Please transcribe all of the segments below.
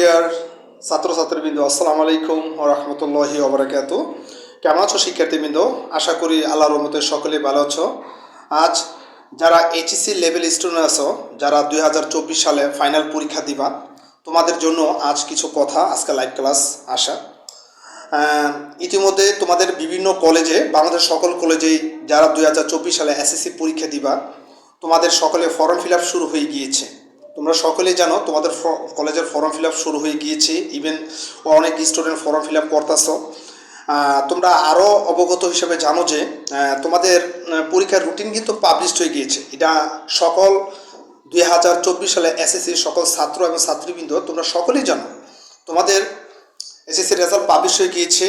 Deer ছাত্রছাত্রীবৃন্দ, আসসালামু আলাইকুম ওয়া রাহমাতুল্লাহি ওয়া বারাকাতুহু। কেমন আছো শিক্ষার্থীবৃন্দ? আশা করি আল্লাহর রহমতে সকলে ভালো আছো। আজ যারা এইচএসসি লেভেল স্টুডেন্ট আছো, যারা 2024 সালে ফাইনাল পরীক্ষা দিবা, তোমাদের জন্য আজ কিছু কথা, আজকে লাইভ ক্লাস আসা। ইতিমধ্যে তোমাদের বিভিন্ন কলেজে, বাংলাদেশ সকল কলেজেই যারা 2024 সালে এসএসসি পরীক্ষা দিবা, তোমাদের সকলে ফর্ম ফিল আপ শুরু হয়ে গিয়েছে। তোমরা সকলেই জানো তোমাদের কলেজের ফর্ম ফিল আপ শুরু হয়ে গিয়েছে। ইভেন অনেক স্টুডেন্ট ফর্ম ফিল আপ করতেছো। তোমরা আরও অবগত হিসেবে জানো যে তোমাদের পরীক্ষার রুটিন কিন্তু পাবলিশড হয়ে গিয়েছে। এটা সকল 2024 সালে এসএসসির সকল ছাত্র এবং ছাত্রীবৃন্দ তোমরা সকলেই জানো। তোমাদের এসএসসি রেজাল্ট পাবলিশ হয়ে গিয়েছে।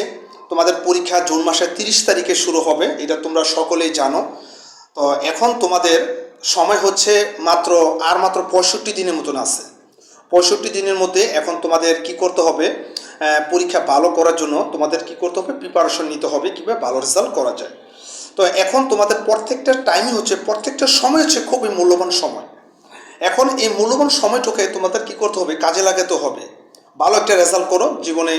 তোমাদের পরীক্ষা জুন মাসের 30 তারিখে শুরু হবে, এটা তোমরা সকলেই জানো। তো এখন তোমাদের সময় হচ্ছে মাত্র 65 দিনের মতন আছে। 65 দিনের মধ্যে এখন তোমাদের কি করতে হবে? পরীক্ষা ভালো করার জন্য তোমাদের কি করতে হবে? প্রিপারেশন নিতে হবে কীভাবে ভালো রেজাল্ট করা যায়। তো এখন তোমাদের প্রত্যেকটা টাইমই হচ্ছে, প্রত্যেকটা সময় হচ্ছে খুবই মূল্যবান সময়। এখন এই মূল্যবান সময়টাকে তোমাদের কি করতে হবে? কাজে লাগাতে হবে। ভালো একটা রেজাল্ট করো, জীবনে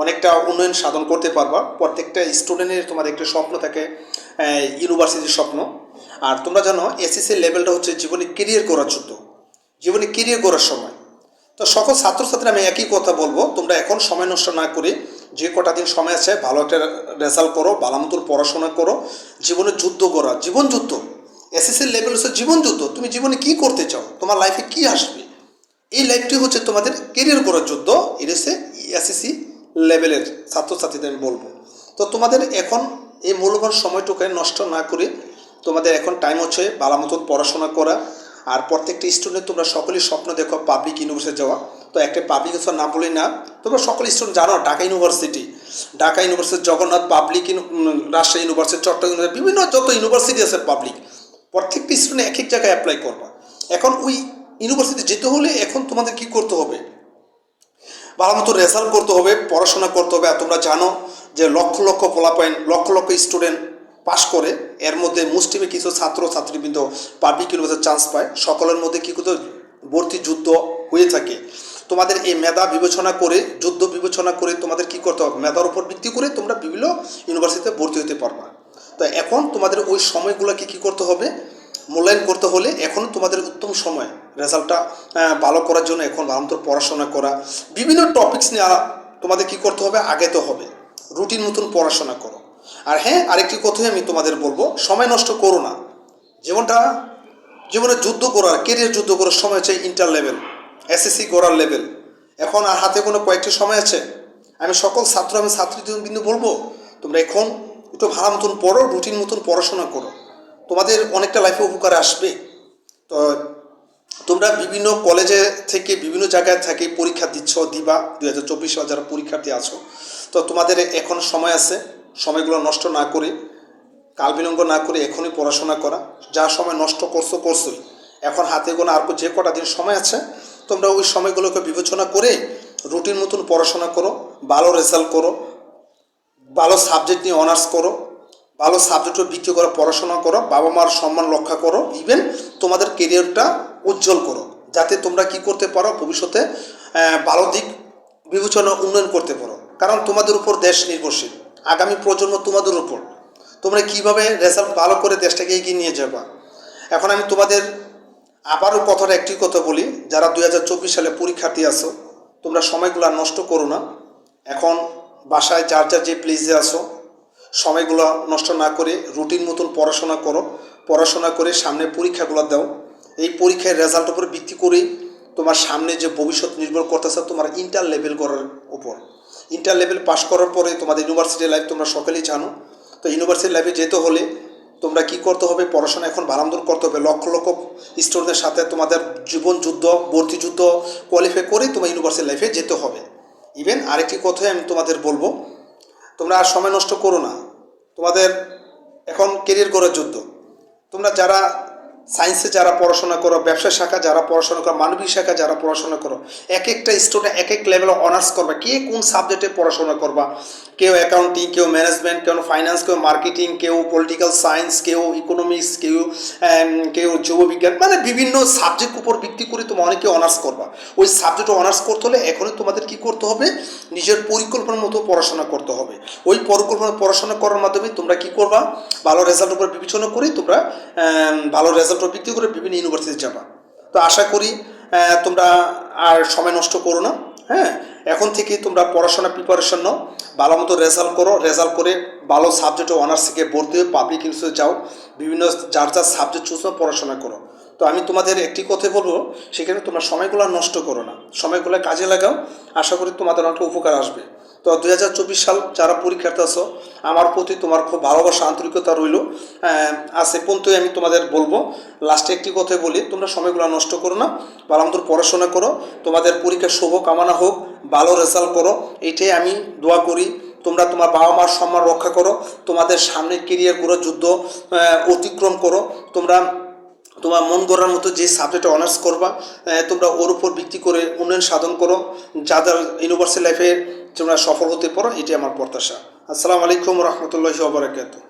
অনেকটা উন্নয়ন সাধন করতে পারবা। প্রত্যেকটা স্টুডেন্টের তোমাদের একটা স্বপ্ন থাকে, ইউনিভার্সিটির স্বপ্ন। আর তোমরা জানো এসএসসি লেভেলটা হচ্ছে জীবনে কেরিয়ার করার জন্য, জীবনে কেরিয়ার করার সময়। তো সকল ছাত্রছাত্রী আমি একই কথা বলবো, তোমরা এখন সময় নষ্ট না করে যে কটা দিন সময় আছে ভালো একটা রেজাল্ট করো, ভালো মতো পড়াশোনা করো, জীবনে যুদ্ধ করা, জীবন যুদ্ধ। এসএসসি লেভেল হচ্ছে জীবন যুদ্ধ। তুমি জীবনে কি করতে চাও, তোমার লাইফে কি আসবে, এই লাইফটি হচ্ছে তোমাদের কেরিয়ার করার যুদ্ধ। এটা হচ্ছে এসএসসি লেভেলের ছাত্রছাত্রীদের আমি বলবো। তো তোমাদের এখন এই মূল্যবান সময়টুকু নষ্ট না করে তোমাদের এখন টাইম হচ্ছে ভালো মতো পড়াশোনা করা। আর প্রত্যেকটা স্টুডেন্ট তোমরা সকলেই স্বপ্ন দেখো পাবলিক ইউনিভার্সিটি যাওয়া। তো একটা পাবলিক ইউনিভার্সিটি না বলেই না, তোমরা সকল স্টুডেন্ট জানো Dhaka university, Jagannath public, Rajshahi university, Chittagong university, বিভিন্ন যত ইউনিভার্সিটি আছে পাবলিক, প্রত্যেকটা স্টুডেন্ট এক এক জায়গায় অ্যাপ্লাই করবা। এখন ওই ইউনিভার্সিটি যেতে হলে এখন তোমাদের কি করতে হবে? ভালো মতো রেজাল্ট করতে হবে, পড়াশোনা করতে হবে। আর তোমরা জানো যে লক্ষ লক্ষ পোলাপাইন, লক্ষ লক্ষ স্টুডেন্ট পাশ করে, এর মধ্যে মুষ্টিমে কিছু ছাত্র ছাত্রীবৃন্দ পাবলিক ইউনিভার্সিটির চান্স পায়। সকলের মধ্যে কী করতে ভর্তি যুদ্ধ হয়ে থাকে। তোমাদের এই মেধা বিবেচনা করে, যুদ্ধ বিবেচনা করে তোমাদের কি করতে হবে? মেধার উপর ভিত্তি করে তোমরা বিভিন্ন ইউনিভার্সিটিতে ভর্তি হতে পারবা। তো এখন তোমাদের ওই সময়গুলোকে কী করতে হবে? মূল্যায়ন করতে হলে এখন তোমাদের উত্তম সময় রেজাল্টটা ভালো করার জন্য এখন ভালো মতো পড়াশোনা করা, বিভিন্ন টপিকস নিয়ে তোমাদের কি করতে হবে? আগাতে হবে, রুটিন মতন পড়াশোনা করো। আর হ্যাঁ, আরেকটি কথাই আমি তোমাদের বলবো, সময় নষ্ট করো না। জীবনে যুদ্ধ করার, কেরিয়ার যুদ্ধ করার সময় হচ্ছে ইন্টার লেভেল, এসএসসি করার লেভেল। এখন আর হাতে কোনো কয়েকটি সময় আছে। আমি সকল ছাত্র আমি ছাত্রীবৃন্দ বলবো, তোমরা এখন একটু ভালো মতন পড়ো, রুটিন মতন পড়াশোনা করো, তোমাদের অনেকটা লাইফে উপকারে আসবে। তো তোমরা বিভিন্ন কলেজে থেকে, বিভিন্ন জায়গায় থেকে পরীক্ষা দিবা 2024 সালে যারা পরীক্ষার্থী আছো। তো তোমাদের এখন সময় আছে, সময়গুলো নষ্ট না করে, কাল বিলম্ব না করে এখনই পড়াশোনা করা। যা সময় নষ্ট করছোই, এখন হাতে গোনা আর যে কটা দিন সময় আছে, তোমরা ওই সময়গুলোকে বিবেচনা করে রুটিন মতন পড়াশোনা করো, ভালো রেজাল্ট করো, ভালো সাবজেক্ট নিয়ে অনার্স করো, ভালো সাবজেক্টের ভিত্তি করে পড়াশোনা করো, বাবা মার সম্মান রক্ষা করো, ইভেন তোমাদের কেরিয়ারটা উজ্জ্বল করো, যাতে তোমরা কি করতে পারো ভবিষ্যতে ভালো দিক বিবেচনা উন্নয়ন করতে পারো। কারণ তোমাদের উপর দেশ নির্ভরশীল, আগামী প্রজন্ম তোমাদের উপর। তোমরা কিভাবে রেজাল্ট ভালো করে দেশটাকে এগিয়ে নিয়ে যাবা। এখন আমি তোমাদের আবারও কথাটা একটি কথা বলি, যারা 2024 সালে পরীক্ষার্থী আছো, তোমরা সময়গুলো নষ্ট করো না। এখন বাসায় যার যে প্লেসে আসো, সময়গুলো নষ্ট না করে রুটিন মতন পড়াশোনা করো, পড়াশোনা করে সামনে পরীক্ষাগুলো দাও। এই পরীক্ষার রেজাল্টের উপর ভিত্তি করেই তোমার সামনে যে ভবিষ্যৎ নির্ভর করতেছে তোমার ইন্টার লেভেল করার উপর। ইন্টার লেভেল পাস করার পরে তোমাদের ইউনিভার্সিটি লাইফ তোমরা সকলেই জানো। তো ইউনিভার্সিটি লাইফে যেতে হলে তোমরা কি করতে হবে? পড়াশোনা এখন ভালোমতো করতে হবে। লক্ষ লক্ষ স্টুডেন্টের সাথে তোমাদের জীবন যুদ্ধ, ভর্তি যুদ্ধ কোয়ালিফাই করে তোমার ইউনিভার্সিটি লাইফে যেতে হবে। ইভেন আরেকটি কথাই আমি তোমাদের বলবো, তোমরা আর সময় নষ্ট করো না। তোমাদের এখন কেরিয়ার করার যুদ্ধ। তোমরা যারা সায়েন্সে যারা পড়াশোনা করো, ব্যবসা শাখা যারা পড়াশোনা করো, মানবিক শাখা যারা পড়াশোনা করো, এক একটা স্টুডেন্ট এক এক লেভেলে অনার্স করবা, কে কোন সাবজেক্টে পড়াশোনা করবা, কেউ অ্যাকাউন্টিং, কেউ ম্যানেজমেন্ট, কেউ ফাইন্যান্স, কেউ মার্কেটিং, কেউ পলিটিক্যাল সায়েন্স, কেউ ইকোনমিক্স, কেউ জীববিজ্ঞান, মানে বিভিন্ন সাবজেক্ট উপর ভিত্তি করে তোমরা অনেকে অনার্স করবা। ওই সাবজেক্টে অনার্স করতে হলে এখনই তোমাদের কি করতে হবে, নিজের পরিকল্পনার মতো পড়াশোনা করতে হবে। ওই পরিকল্পনা পড়াশোনা করার মাধ্যমে তোমরা কি করবা, ভালো রেজাল্ট উপর বিবেচনা করে তোমরা ভালো রেজাল্ট উপর ভিত্তি করে বিভিন্ন ইউনিভার্সিটি যাবা। তো আশা করি তোমরা আর সময় নষ্ট করো না। হ্যাঁ, এখন থেকে তোমরা পড়াশোনা প্রিপারেশন নাও, ভালো মতো রেজাল্ট করো, রেজাল্ট করে ভালো সাবজেক্টে অনার্স থেকে ভর্তি হয়ে পাবলিক ইউনিভার্সিটি যাও, বিভিন্ন যার যার সাবজেক্ট চুজ করে পড়াশোনা করো। তো আমি তোমাদের একটি কথা বলবো, সেখানে তোমরা সময়গুলো নষ্ট করো না, সময়গুলো কাজে লাগাও, আশা করি তোমাদের অনেক উপকার আসবে। তো 2024 সাল যারা পরীক্ষার্থী আছো, আমার প্রতি তোমার খুব ভালোবাসা আন্তরিকতা রইল। আজ এ পর্যন্তই আমি তোমাদের বলবো। লাস্টে একটি কথা বলি, তোমরা সময়গুলো নষ্ট করো না, ভালো মতো পড়াশোনা করো, তোমাদের পরীক্ষা শুভ কামনা হোক, ভালো রেজাল্ট করো, এইটাই আমি দোয়া করি। তোমরা তোমার বাবা মার সম্মান রক্ষা করো, তোমাদের সামনে কেরিয়ার গুলো যুদ্ধ অতিক্রম করো। তোমরা তোমার মন গড়ার মতো যে সাবজেক্টে অনার্স করবা, তোমরা ওর উপর ভিত্তি করে উন্নয়ন সাধন করো, যাদের ইউনিভার্সিটি লাইফে তোমরা সফল হতে পারো, এটি আমার প্রত্যাশা। আসসালামু আলাইকুম রহমতুল্লাহি ওয়া বারাকাতুহু।